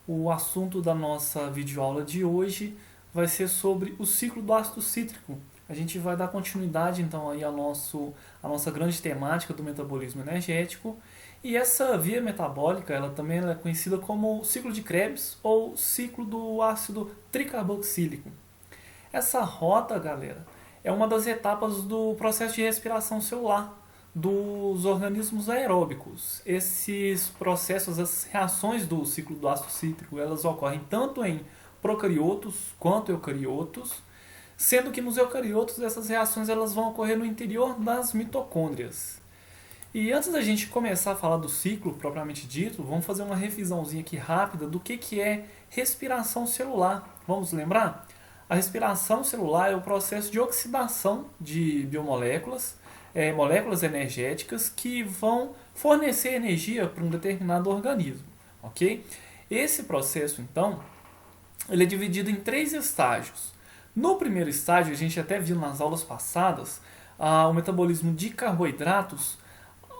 O assunto da nossa videoaula de hoje vai ser sobre o ciclo do ácido cítrico. A gente vai dar continuidade então aí a nossa grande temática do metabolismo energético. E essa via metabólica, ela também é conhecida como ciclo de Krebs ou ciclo do ácido tricarboxílico. Essa rota, galera, é uma das etapas do processo de respiração celular dos organismos aeróbicos. Esses processos, as reações do ciclo do ácido cítrico, elas ocorrem tanto em procariotos quanto eucariotos, sendo que nos eucariotos essas reações elas vão ocorrer no interior das mitocôndrias. E antes da gente começar a falar do ciclo propriamente dito, vamos fazer uma revisãozinha aqui rápida do que é respiração celular. Vamos lembrar? A respiração celular é o processo de oxidação de biomoléculas, moléculas energéticas que vão fornecer energia para um determinado organismo, ok? Esse processo, então, ele é dividido em 3 estágios. No primeiro estágio, a gente até viu nas aulas passadas, o metabolismo de carboidratos,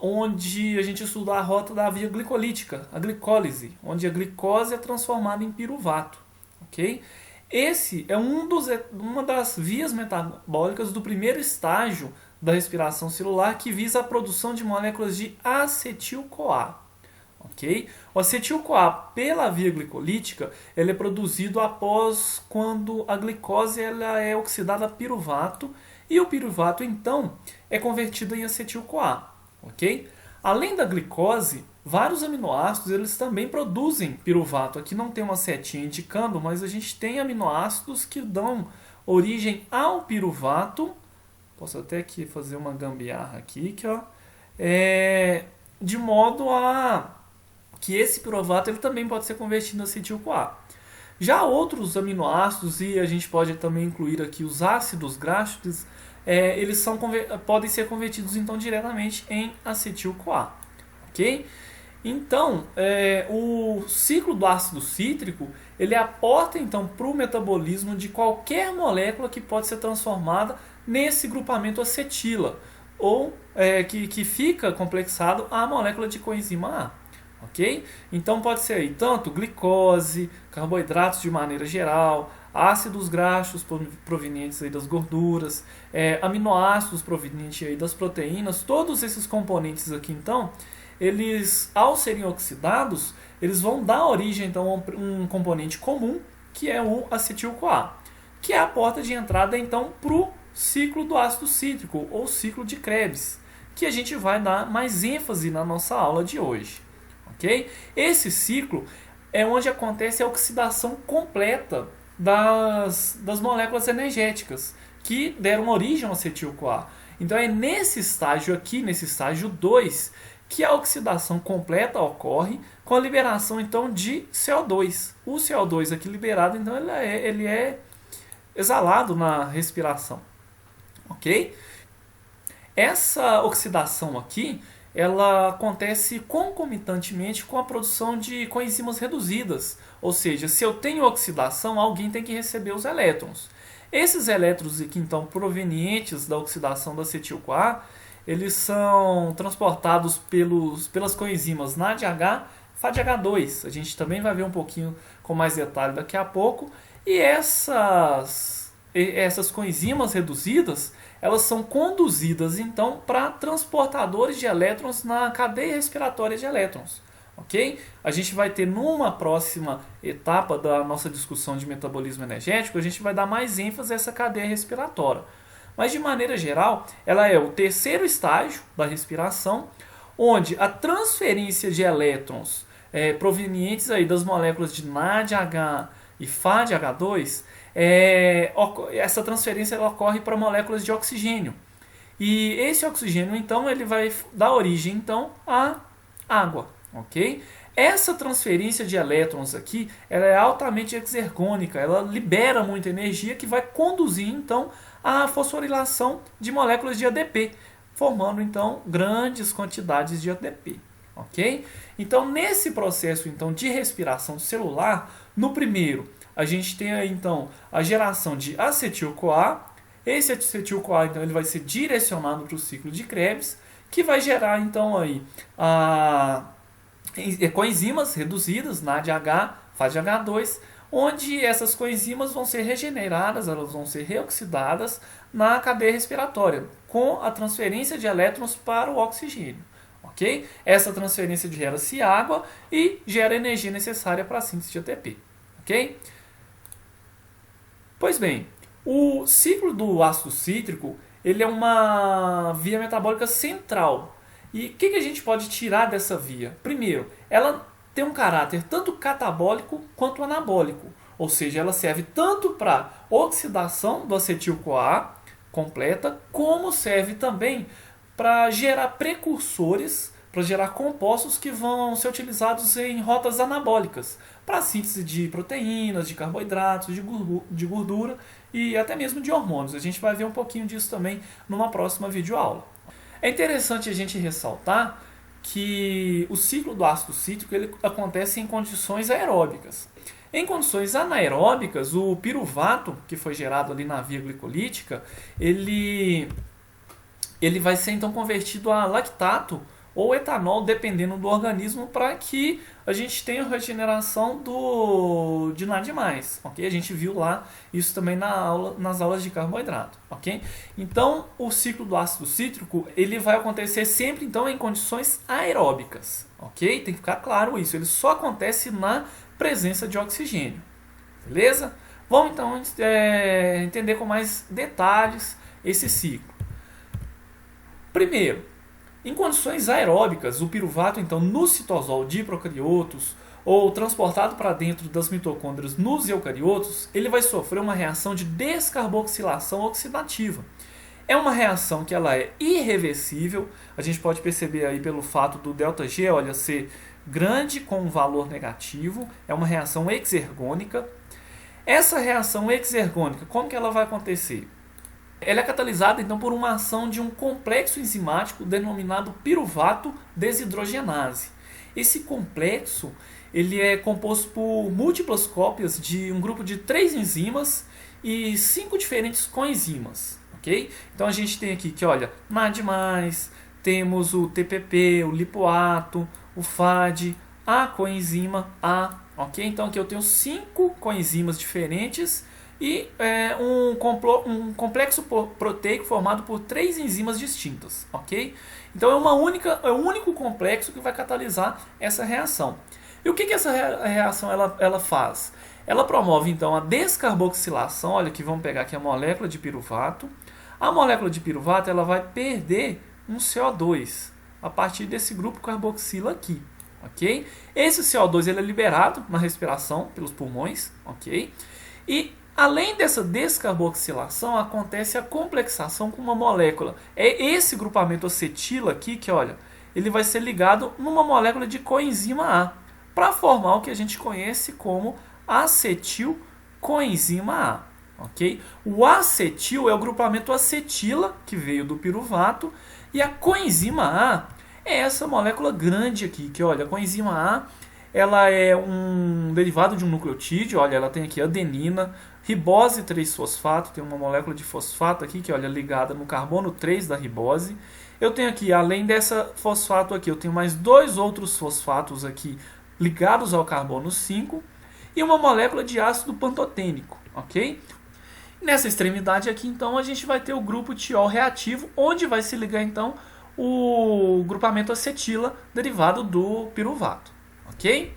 onde a gente estuda a rota da via glicolítica, a glicólise, onde a glicose é transformada em piruvato, ok? Esse é uma das vias metabólicas do primeiro estágio da respiração celular que visa a produção de moléculas de acetil-CoA. Okay? O acetil-CoA, pela via glicolítica, ele é produzido após quando a glicose ela é oxidada a piruvato e o piruvato, então, é convertido em acetil-CoA. Okay? Além da glicose, vários aminoácidos eles também produzem piruvato. Aqui não tem uma setinha indicando, mas a gente tem aminoácidos que dão origem ao piruvato. Posso até aqui fazer uma gambiarra aqui, de modo a que esse piruvato ele também pode ser convertido em acetil-CoA. Já outros aminoácidos, e a gente pode também incluir aqui os ácidos graxos, eles podem ser convertidos então diretamente em acetil-CoA. Ok? Então, o ciclo do ácido cítrico ele aporta então para o metabolismo de qualquer molécula que pode ser transformada nesse grupamento acetila, ou que fica complexado à molécula de coenzima A. Okay? Então pode ser aí tanto glicose, carboidratos de maneira geral, ácidos graxos provenientes aí das gorduras, aminoácidos provenientes aí das proteínas, todos esses componentes aqui então, eles ao serem oxidados, eles vão dar origem então a um componente comum, que é o acetil-CoA, que é a porta de entrada então para o ciclo do ácido cítrico, ou ciclo de Krebs, que a gente vai dar mais ênfase na nossa aula de hoje. Okay? Esse ciclo é onde acontece a oxidação completa das moléculas energéticas que deram origem ao acetil-CoA. Então é nesse estágio aqui, nesse estágio 2, que a oxidação completa ocorre com a liberação então de CO2. O CO2 aqui liberado, então ele é exalado na respiração. Ok? Essa oxidação aqui ela acontece concomitantemente com a produção de coenzimas reduzidas. Ou seja, se eu tenho oxidação, alguém tem que receber os elétrons. Esses elétrons aqui, então, provenientes da oxidação da acetil-CoA, eles são transportados pelas coenzimas NADH e FADH2. A gente também vai ver um pouquinho com mais detalhe daqui a pouco. E essas coenzimas reduzidas, elas são conduzidas então para transportadores de elétrons na cadeia respiratória de elétrons. Ok? A gente vai ter numa próxima etapa da nossa discussão de metabolismo energético, a gente vai dar mais ênfase a essa cadeia respiratória. Mas de maneira geral, ela é o terceiro estágio da respiração, onde a transferência de elétrons provenientes aí das moléculas de NADH e FADH2, essa transferência ela ocorre para moléculas de oxigênio. E esse oxigênio, então, ele vai dar origem então, à água. Okay? Essa transferência de elétrons aqui ela é altamente exergônica, ela libera muita energia que vai conduzir então à fosforilação de moléculas de ADP, formando então grandes quantidades de ADP. Okay? Então, nesse processo então, de respiração celular, no primeiro, a gente tem aí, então, a geração de acetil-CoA. Esse acetil-CoA então, ele vai ser direcionado para o ciclo de Krebs, que vai gerar então aí coenzimas reduzidas, NADH, FADH2, onde essas coenzimas vão ser regeneradas, elas vão ser reoxidadas na cadeia respiratória, com a transferência de elétrons para o oxigênio. Okay? Essa transferência gera-se água e gera a energia necessária para a síntese de ATP. Okay? Pois bem, o ciclo do ácido cítrico ele é uma via metabólica central. E o que a gente pode tirar dessa via? Primeiro, ela tem um caráter tanto catabólico quanto anabólico. Ou seja, ela serve tanto para oxidação do acetil-CoA completa, como serve também para gerar precursores, para gerar compostos que vão ser utilizados em rotas anabólicas, para a síntese de proteínas, de carboidratos, de gordura e até mesmo de hormônios. A gente vai ver um pouquinho disso também numa próxima videoaula. É interessante a gente ressaltar que o ciclo do ácido cítrico ele acontece em condições aeróbicas. Em condições anaeróbicas, o piruvato, que foi gerado ali na via glicolítica, ele vai ser então convertido a lactato ou etanol, dependendo do organismo, para que a gente tenha regeneração de NAD+. Okay? A gente viu lá isso também nas aulas de carboidrato. Okay? Então, o ciclo do ácido cítrico ele vai acontecer sempre então, em condições aeróbicas. Okay? Tem que ficar claro isso. Ele só acontece na presença de oxigênio. Beleza? Vamos então entender com mais detalhes esse ciclo. Primeiro, em condições aeróbicas, o piruvato, então, no citosol de procariotos ou transportado para dentro das mitocôndrias nos eucariotos, ele vai sofrer uma reação de descarboxilação oxidativa. É uma reação que ela é irreversível, a gente pode perceber aí pelo fato do ΔG, olha, ser grande com um valor negativo, é uma reação exergônica. Essa reação exergônica, como que ela vai acontecer? Ela é catalisada então por uma ação de um complexo enzimático denominado piruvato desidrogenase. Esse complexo ele é composto por múltiplas cópias de um grupo de 3 enzimas e 5 diferentes coenzimas. Okay? Então a gente tem aqui que olha, NAD+, temos o TPP, o lipoato, o FAD, a coenzima A. Okay? Então aqui eu tenho 5 coenzimas diferentes e um complexo proteico formado por 3 enzimas distintas. Okay? Então é o único complexo que vai catalisar essa reação. E o que essa reação ela faz? Ela promove então a descarboxilação. Olha aqui, vamos pegar aqui a molécula de piruvato. A molécula de piruvato ela vai perder um CO2 a partir desse grupo carboxila aqui. Okay? Esse CO2 ele é liberado na respiração pelos pulmões. Okay? E além dessa descarboxilação, acontece a complexação com uma molécula. É esse grupamento acetila aqui que, olha, ele vai ser ligado numa molécula de coenzima A, para formar o que a gente conhece como acetilcoenzima A. Okay? O acetil é o grupamento acetila, que veio do piruvato, e a coenzima A é essa molécula grande aqui, que, olha, a coenzima A ela é um derivado de um nucleotídeo, olha, ela tem aqui adenina, ribose 3-fosfato, tem uma molécula de fosfato aqui que, olha, ligada no carbono 3 da ribose. Eu tenho aqui, além dessa fosfato aqui, eu tenho mais 2 outros fosfatos aqui ligados ao carbono 5 e uma molécula de ácido pantotênico, ok? Nessa extremidade aqui, então, a gente vai ter o grupo tiol reativo, onde vai se ligar, então, o grupamento acetila derivado do piruvato. Ok?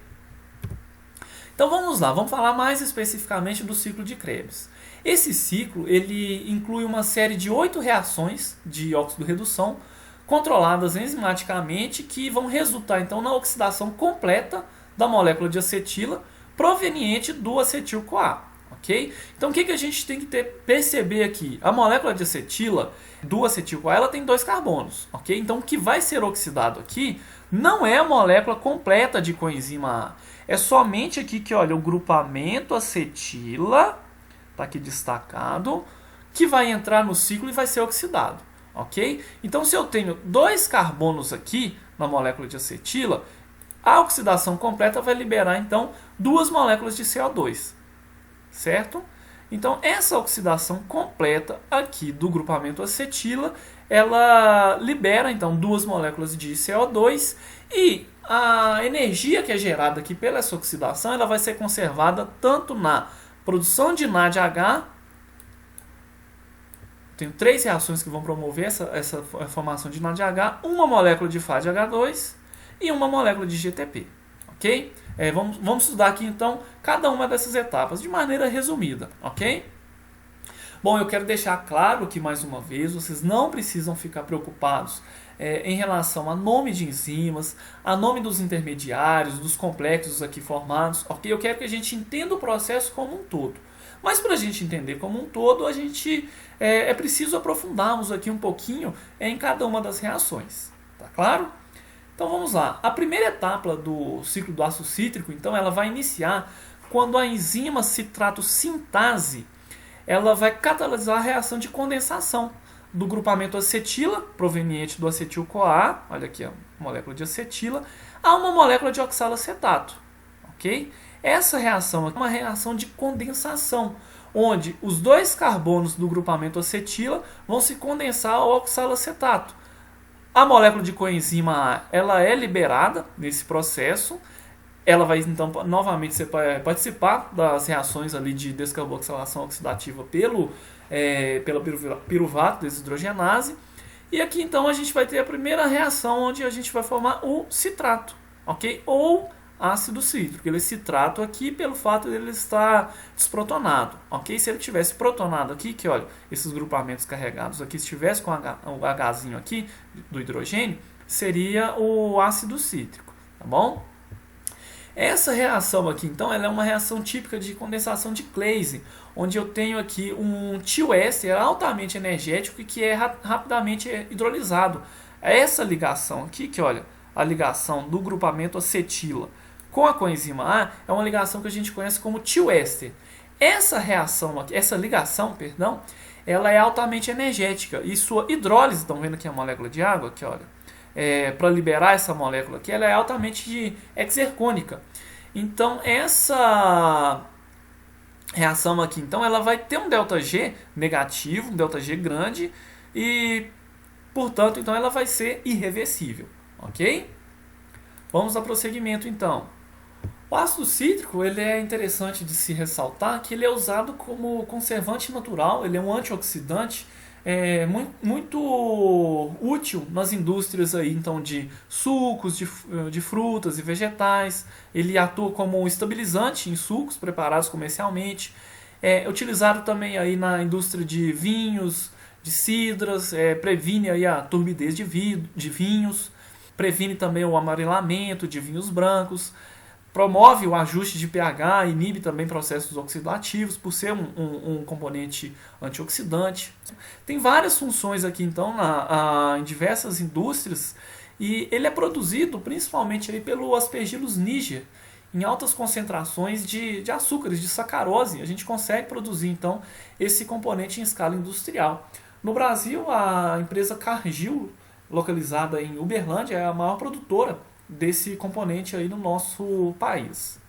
Então vamos lá, vamos falar mais especificamente do ciclo de Krebs. Esse ciclo ele inclui uma série de 8 reações de óxido-redução controladas enzimaticamente que vão resultar então na oxidação completa da molécula de acetila proveniente do acetil-CoA. Okay? Então o que a gente tem que perceber aqui? A molécula de acetila do acetil-CoA ela tem 2 carbonos. Okay? Então o que vai ser oxidado aqui não é a molécula completa de coenzima A. É somente aqui que, olha, o grupamento acetila, está aqui destacado, que vai entrar no ciclo e vai ser oxidado. Ok? Então, se eu tenho 2 carbonos aqui na molécula de acetila, a oxidação completa vai liberar, então, 2 moléculas de CO2. Certo? Então, essa oxidação completa aqui do grupamento acetila, ela libera, então, 2 moléculas de CO2 E a energia que é gerada aqui pela essa oxidação, ela vai ser conservada tanto na produção de NADH. Tenho 3 reações que vão promover essa formação de NADH, uma molécula de FADH2 e uma molécula de GTP. Ok? Vamos estudar aqui então cada uma dessas etapas de maneira resumida. Ok? Bom, eu quero deixar claro que, mais uma vez, vocês não precisam ficar preocupados em relação a nome de enzimas, a nome dos intermediários, dos complexos aqui formados. Ok? Eu quero que a gente entenda o processo como um todo. Mas para a gente entender como um todo, a gente é preciso aprofundarmos aqui um pouquinho em cada uma das reações. Tá claro? Então vamos lá. A primeira etapa do ciclo do ácido cítrico, então, ela vai iniciar quando a enzima citrato sintase ela vai catalisar a reação de condensação do grupamento acetila, proveniente do acetil-CoA, olha aqui a molécula de acetila, a uma molécula de oxalacetato. Ok? Essa reação é uma reação de condensação, onde os 2 carbonos do grupamento acetila vão se condensar ao oxalacetato. A molécula de coenzima A ela é liberada nesse processo. Ela vai então novamente participar das reações ali de descarboxilação oxidativa pela piruvato desidrogenase. E aqui então a gente vai ter a primeira reação onde a gente vai formar o citrato, ok? Ou ácido cítrico. Ele é citrato aqui pelo fato de ele estar desprotonado, ok? Se ele tivesse protonado aqui, que olha, esses grupamentos carregados aqui, se tivesse com o Hzinho aqui do hidrogênio, seria o ácido cítrico, tá bom? Essa reação aqui, então, ela é uma reação típica de condensação de Claise, onde eu tenho aqui um tioéster altamente energético e que é rapidamente hidrolisado. Essa ligação aqui, que olha, a ligação do grupamento acetila com a coenzima A, é uma ligação que a gente conhece como tioéster. Essa reação aqui, essa ligação, perdão, ela é altamente energética e sua hidrólise, estão vendo aqui a molécula de água, aqui, olha, para liberar essa molécula aqui, ela é altamente exercônica. Então essa reação aqui, então, ela vai ter um ΔG negativo, um ΔG grande e, portanto, então ela vai ser irreversível, ok? Vamos ao prosseguimento então. O ácido cítrico, ele é interessante de se ressaltar que ele é usado como conservante natural, ele é um antioxidante muito útil nas indústrias aí, então, de sucos, de frutas e vegetais. Ele atua como estabilizante em sucos preparados comercialmente. É utilizado também aí na indústria de vinhos, de cidras, previne aí a turbidez de vinhos, previne também o amarelamento de vinhos brancos, promove o ajuste de pH, inibe também processos oxidativos por ser um componente antioxidante. Tem várias funções aqui então em diversas indústrias e ele é produzido principalmente aí pelo Aspergillus niger em altas concentrações de açúcares, de sacarose. A gente consegue produzir então esse componente em escala industrial. No Brasil, a empresa Cargill, localizada em Uberlândia, é a maior produtora desse componente aí no nosso país.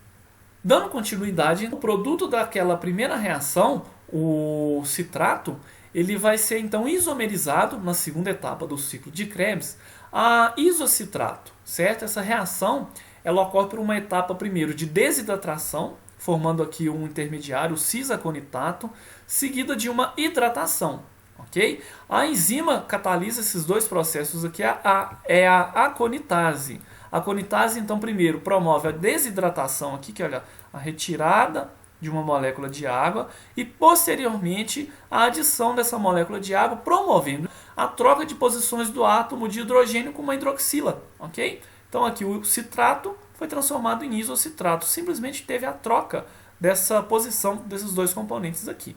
Dando continuidade, o produto daquela primeira reação, o citrato, ele vai ser então isomerizado na segunda etapa do ciclo de Krebs a isocitrato, certo? Essa reação ela ocorre por uma etapa primeiro de desidratação, formando aqui um intermediário, o cisaconitato, seguida de uma hidratação. Okay? A enzima catalisa esses 2 processos aqui, é a aconitase. A aconitase, então, primeiro promove a desidratação aqui, que olha, a retirada de uma molécula de água e, posteriormente, a adição dessa molécula de água, promovendo a troca de posições do átomo de hidrogênio com uma hidroxila. Okay? Então, aqui o citrato foi transformado em isocitrato. Simplesmente teve a troca dessa posição desses 2 componentes aqui.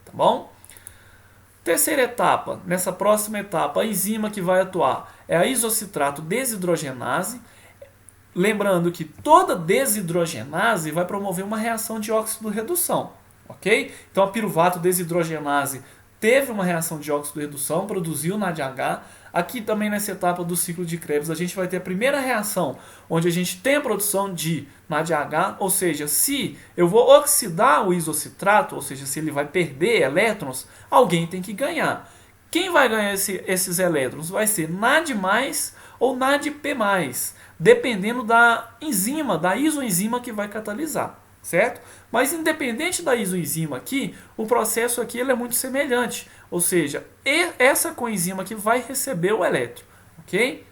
Tá bom? Terceira etapa, nessa próxima etapa, a enzima que vai atuar é a isocitrato desidrogenase. Lembrando que toda desidrogenase vai promover uma reação de óxido-redução, ok? Então a piruvato desidrogenase teve uma reação de óxido-redução, produziu NADH. Aqui também nessa etapa do ciclo de Krebs a gente vai ter a primeira reação, onde a gente tem a produção de NADH, ou seja, se eu vou oxidar o isocitrato, ou seja, se ele vai perder elétrons, alguém tem que ganhar. Quem vai ganhar esses elétrons? Vai ser NAD+, ou NADP+. dependendo da enzima, da isoenzima que vai catalisar, certo? Mas independente da isoenzima aqui, o processo aqui ele é muito semelhante, ou seja, essa coenzima aqui vai receber o elétron, ok?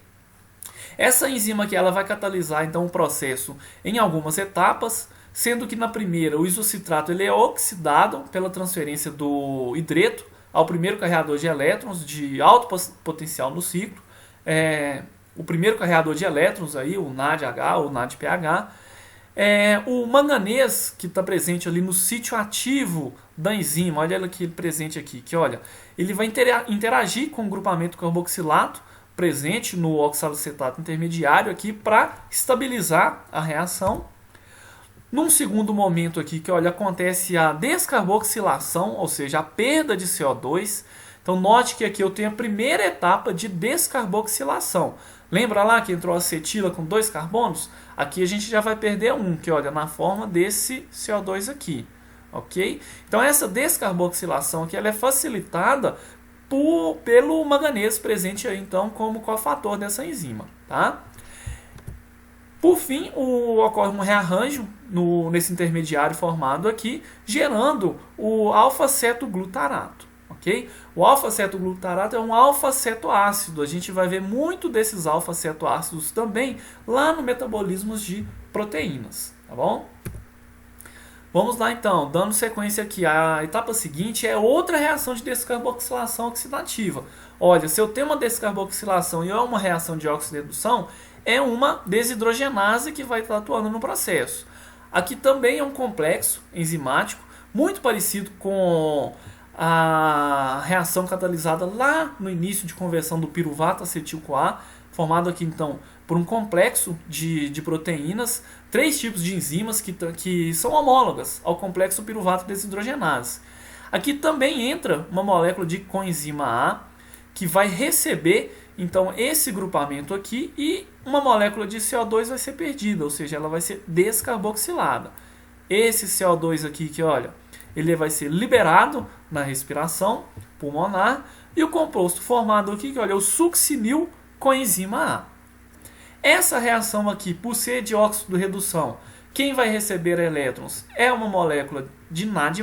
Essa enzima aqui ela vai catalisar então o processo em algumas etapas, sendo que na primeira o isocitrato ele é oxidado pela transferência do hidreto ao primeiro carreador de elétrons de alto potencial no ciclo. O primeiro carreador de elétrons, aí, o NADH ou NADPH. O manganês que está presente ali no sítio ativo da enzima, olha ele aqui presente aqui, que olha, ele vai interagir com o grupamento carboxilato presente no oxalacetato intermediário aqui para estabilizar a reação. Num segundo momento aqui, que olha, acontece a descarboxilação, ou seja, a perda de CO2. Então note que aqui eu tenho a primeira etapa de descarboxilação. Lembra lá que entrou acetila com 2 carbonos? Aqui a gente já vai perder um, que olha, na forma desse CO2 aqui. Ok? Então essa descarboxilação aqui ela é facilitada pelo manganês presente aí, então, como cofator dessa enzima. Tá? Por fim, ocorre um rearranjo nesse intermediário formado aqui, gerando o alfa-cetoglutarato. Okay? O alfa-cetoglutarato é um alfa-cetoácido. A gente vai ver muito desses alfa-cetoácidos também lá no metabolismo de proteínas. Tá bom? Vamos lá então, dando sequência aqui. A etapa seguinte é outra reação de descarboxilação oxidativa. Olha, se eu tenho uma descarboxilação e é uma reação de óxido-redução, é uma desidrogenase que vai estar atuando no processo. Aqui também é um complexo enzimático, muito parecido com a reação catalisada lá no início de conversão do piruvato acetil-CoA, formado aqui então por um complexo de proteínas, 3 tipos de enzimas que são homólogas ao complexo piruvato desidrogenase. Aqui também entra uma molécula de coenzima A, que vai receber então esse grupamento aqui e uma molécula de CO2 vai ser perdida, ou seja, ela vai ser descarboxilada. Esse CO2 aqui que olha, ele vai ser liberado na respiração pulmonar e o composto formado aqui que olha, é o succinil coenzima A. Essa reação aqui, por ser de óxido-redução, quem vai receber elétrons é uma molécula de NAD+,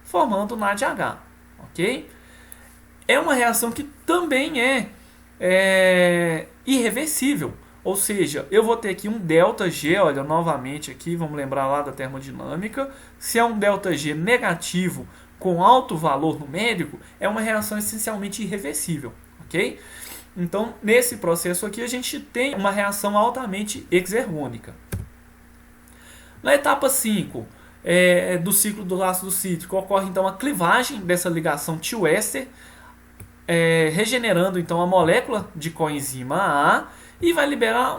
formando NADH. Ok? É uma reação que também é irreversível. Ou seja, eu vou ter aqui um ΔG, olha, novamente aqui, vamos lembrar lá da termodinâmica. Se é um ΔG negativo com alto valor numérico, é uma reação essencialmente irreversível. Ok? Então, nesse processo aqui, a gente tem uma reação altamente exergônica. Na etapa 5 do ciclo do ácido cítrico, ocorre então a clivagem dessa ligação tioéster, regenerando então a molécula de coenzima A e vai liberar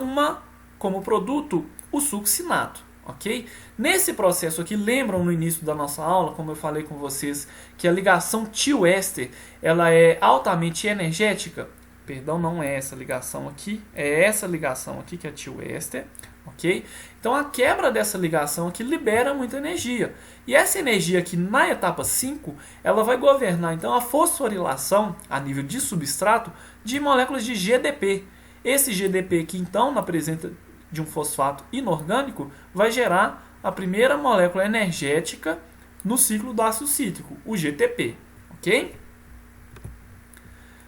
como produto o succinato. Okay? Nesse processo aqui, lembram no início da nossa aula, como eu falei com vocês, que a ligação tioéster ela é altamente energética? Perdão, não é essa ligação aqui, é essa ligação aqui que é tioéster, ok? Então a quebra dessa ligação aqui libera muita energia. E essa energia aqui na etapa 5, ela vai governar então a fosforilação a nível de substrato de moléculas de GDP. Esse GDP aqui então, na presença de um fosfato inorgânico, vai gerar a primeira molécula energética no ciclo do ácido cítrico, o GTP, ok?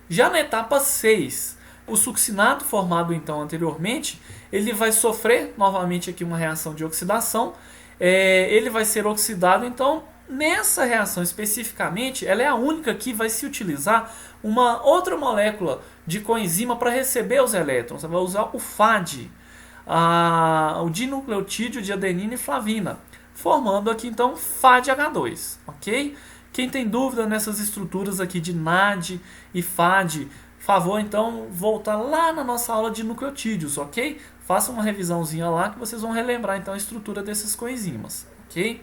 Já na etapa 6, o succinato formado então anteriormente, ele vai sofrer novamente aqui uma reação de oxidação, ele vai ser oxidado, então nessa reação especificamente, ela é a única que vai se utilizar uma outra molécula de coenzima para receber os elétrons, você vai usar o FAD, o dinucleotídeo de adenina e flavina, formando aqui então FADH2, ok? Quem tem dúvida nessas estruturas aqui de NAD e FAD, favor então voltar lá na nossa aula de nucleotídeos, ok? Faça uma revisãozinha lá que vocês vão relembrar então a estrutura dessas coenzimas, ok?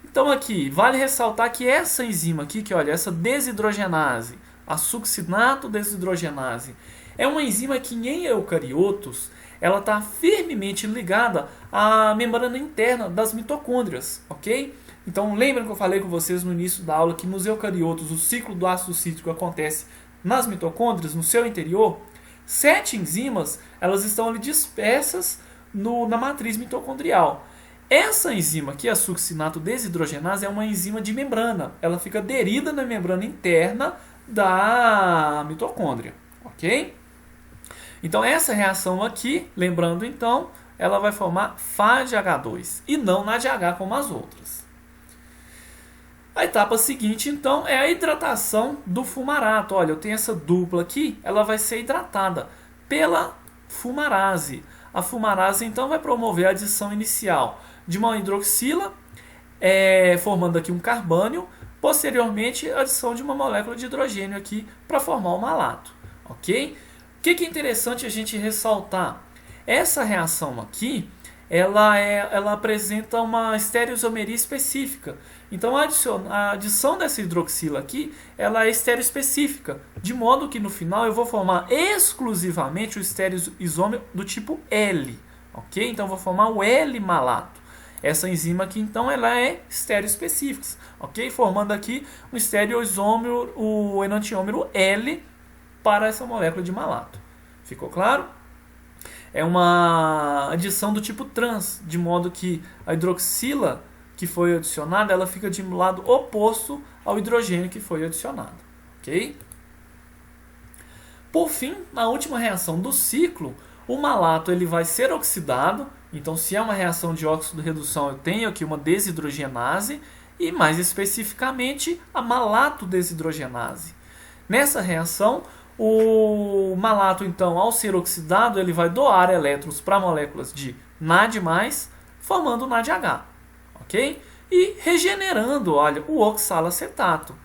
Então aqui, vale ressaltar que essa enzima aqui, que olha, essa desidrogenase, a succinato desidrogenase, é uma enzima que em eucariotos, ela está firmemente ligada à membrana interna das mitocôndrias, ok? Então lembram que eu falei com vocês no início da aula que nos eucariotos o ciclo do ácido cítrico acontece nas mitocôndrias, no seu interior? 7 enzimas, elas estão ali dispersas na matriz mitocondrial. Essa enzima aqui, a succinato desidrogenase, é uma enzima de membrana. Ela fica aderida na membrana interna da mitocôndria, ok? Então essa reação aqui, lembrando então, ela vai formar FADH2 e não NADH como as outras. A etapa seguinte, então, é a hidratação do fumarato. Olha, eu tenho essa dupla aqui, ela vai ser hidratada pela fumarase. A fumarase, então, vai promover a adição inicial de uma hidroxila, formando aqui um carbânio, posteriormente a adição de uma molécula de hidrogênio aqui para formar o malato. Ok? O que é interessante a gente ressaltar? Essa reação aqui, ela apresenta uma estereoisomeria específica. Então a adição dessa hidroxila aqui, ela é estereoespecífica, de modo que no final eu vou formar exclusivamente o estereoisômero do tipo L, ok? Então eu vou formar o L-malato. Essa enzima aqui, então, ela é estereoespecífica, ok? Formando aqui um estereoisômero, o enantiômero L para essa molécula de malato. Ficou claro? É uma adição do tipo trans, de modo que a hidroxila que foi adicionada, ela fica de lado oposto ao hidrogênio que foi adicionado. Ok? Por fim, na última reação do ciclo, o malato ele vai ser oxidado. Então, se é uma reação de óxido-redução, eu tenho aqui uma desidrogenase e, mais especificamente, a malato-desidrogenase. Nessa reação, o malato, então, ao ser oxidado, ele vai doar elétrons para moléculas de NAD+, formando o NADH. Ok? E regenerando, olha, o oxalacetato.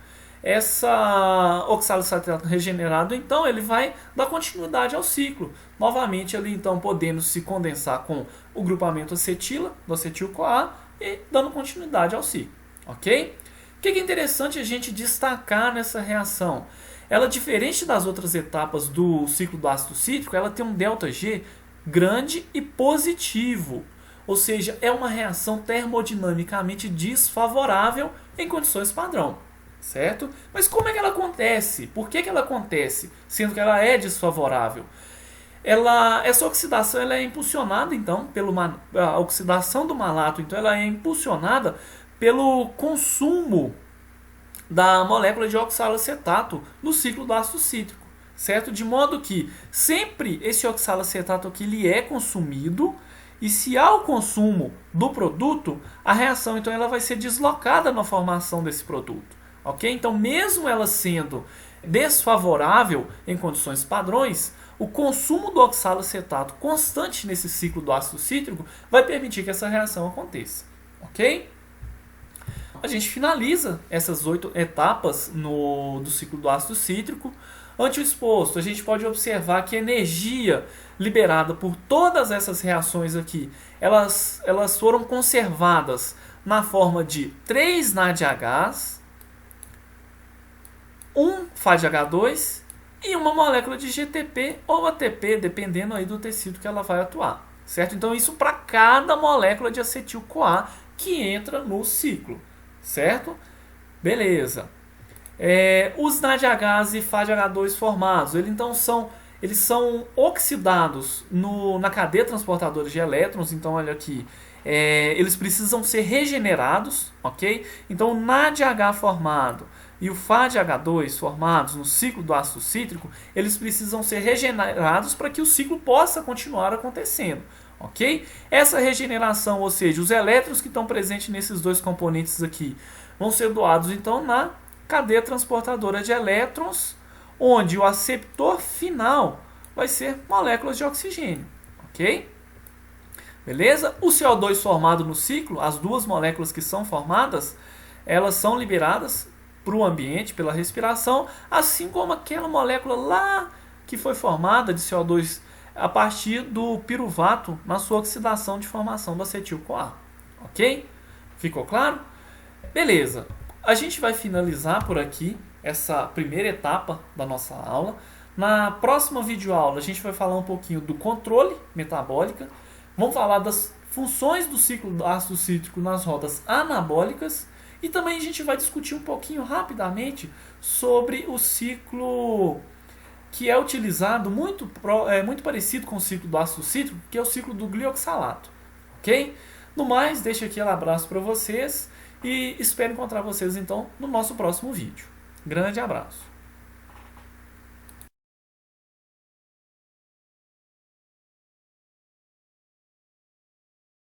Essa oxalacetato regenerado, então, ele vai dar continuidade ao ciclo. Novamente, ele, então, podendo se condensar com o grupamento acetila, do acetil-CoA, e dando continuidade ao ciclo. Ok? O que é interessante a gente destacar nessa reação? Ela, diferente das outras etapas do ciclo do ácido cítrico, ela tem um ΔG grande e positivo. Ou seja, é uma reação termodinamicamente desfavorável em condições padrão. Certo? Mas como é que ela acontece? Por que ela acontece, sendo que ela é desfavorável? Essa oxidação ela é impulsionada, então, a oxidação do malato, então, ela é impulsionada pelo consumo da molécula de oxalacetato no ciclo do ácido cítrico, certo? De modo que sempre esse oxalacetato aqui ele é consumido e se há o consumo do produto, a reação então ela vai ser deslocada na formação desse produto, ok? Então, mesmo ela sendo desfavorável em condições padrões, o consumo do oxalacetato constante nesse ciclo do ácido cítrico vai permitir que essa reação aconteça, ok? A gente finaliza essas 8 etapas do ciclo do ácido cítrico. Ante o exposto, a gente pode observar que a energia liberada por todas essas reações aqui, elas foram conservadas na forma de 3 NADHs, 1 FADH2 e uma molécula de GTP ou ATP, dependendo aí do tecido que ela vai atuar. Certo? Então isso para cada molécula de acetil-CoA que entra no ciclo. Certo? Beleza. Os NADHs e FADH2 formados, eles são oxidados na cadeia transportadora de elétrons. Então, olha aqui, eles precisam ser regenerados, ok? Então, o NADH formado e o FADH2 formados no ciclo do ácido cítrico, eles precisam ser regenerados para que o ciclo possa continuar acontecendo. Ok? Essa regeneração, ou seja, os elétrons que estão presentes nesses dois componentes aqui, vão ser doados então na cadeia transportadora de elétrons, onde o aceptor final vai ser moléculas de oxigênio. Ok? Beleza? O CO2 formado no ciclo, as duas moléculas que são formadas, elas são liberadas para o ambiente pela respiração, assim como aquela molécula lá que foi formada de CO2 a partir do piruvato na sua oxidação de formação do acetil-CoA. Ok? Ficou claro? Beleza. A gente vai finalizar por aqui essa primeira etapa da nossa aula. Na próxima videoaula a gente vai falar um pouquinho do controle metabólico. Vamos falar das funções do ciclo do ácido cítrico nas rodas anabólicas. E também a gente vai discutir um pouquinho rapidamente sobre o ciclo que é utilizado muito parecido com o ciclo do ácido cítrico, que é o ciclo do glioxalato, ok? No mais, deixo aqui um abraço para vocês e espero encontrar vocês então no nosso próximo vídeo. Grande abraço!